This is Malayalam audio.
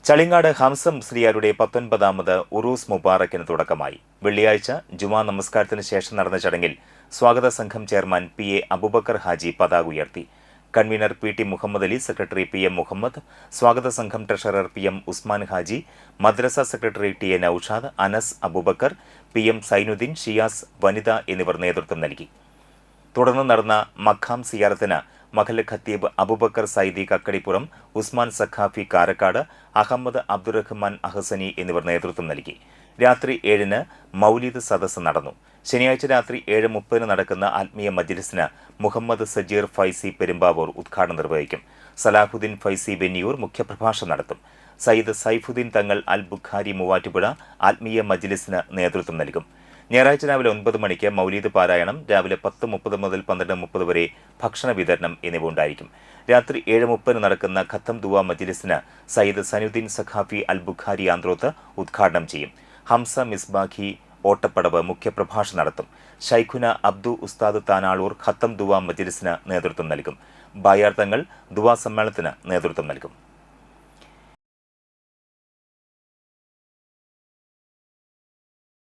ചളിങ്ങാട് ഹംസം മുസ്ലിയാരുടെ 19ാമത് ഉറൂസ് മുബാറക്കിന് തുടക്കമായി. വെള്ളിയാഴ്ച ജുമാ നമസ്കാരത്തിന് ശേഷം നടന്ന ചടങ്ങിൽ സ്വാഗത സംഘം ചെയർമാൻ PA അബൂബക്കർ ഹാജി പതാക ഉയർത്തി. Convenor PT Muhammad Ali, secretary PM Muhammad, സ്വാഗത സംഘം ട്രഷറർ PM ഉസ്മാൻ ഹാജി, മദ്രസ secretary TA Naushad, Anas Abubakar, PM Zainuddin, Shiyas, വനിത എന്നിവർ നേതൃത്വം നൽകി. തുടർന്ന് നടന്ന മഖാം സിയാറത്തിന് മഹല്ല് ഖത്തീബ് അബൂബക്കർ സൈദി കക്കടിപ്പുറം, ഉസ്മാൻ സഖാഫി കാരക്കാട്, അഹമ്മദ് അബ്ദുറഹ്മാൻ അഹസനി എന്നിവർ നേതൃത്വം നൽകി. രാത്രി 7-ന് മൗലിദ് സദസ്സ് നടന്നു. ശനിയാഴ്ച രാത്രി 7:30 നടക്കുന്ന ആത്മീയ മജ്ലിസിന് മുഹമ്മദ് സജീർ ഫൈസി പെരുമ്പാവൂർ ഉദ്ഘാടനം നിർവഹിക്കും. സലാഹുദ്ദീൻ ഫൈസി വെന്നിയൂർ മുഖ്യപ്രഭാഷണം നടത്തും. സയ്യിദ് സൈഫുദ്ദീൻ തങ്ങൾ അൽ ബുഖാരി മൂവാറ്റുപുഴ ആത്മീയ മജ്ലിസിന് നേതൃത്വം നൽകും. ഞായറാഴ്ച രാവിലെ 9 മണിക്ക് മൗലീദ് പാരായണം, രാവിലെ 10:30 മുതൽ 12:30 വരെ ഭക്ഷണ വിതരണം എന്നിവ ഉണ്ടായിരിക്കും. രാത്രി 7:30 നടക്കുന്ന ഖത്തം ദുആ മജ്ലിസിന് സയ്യിദ് സൈനുദ്ദീൻ സഖാഫി അൽ ബുഖാരി ആന്ത്രോത്ത് ഉദ്ഘാടനം ചെയ്യും. ഹംസ മിസ്ബാഖി ഓട്ടപ്പടവ് മുഖ്യപ്രഭാഷണം നടത്തും. ഷൈഖുന അബ്ദു ഉസ്താദ് താനാളൂർ ഖത്തം ദുആ മജ്ലിസിന് നേതൃത്വം നൽകും. ബായാർ തങ്ങൾ ദുആ സമ്മേളനത്തിന് നേതൃത്വം നൽകും.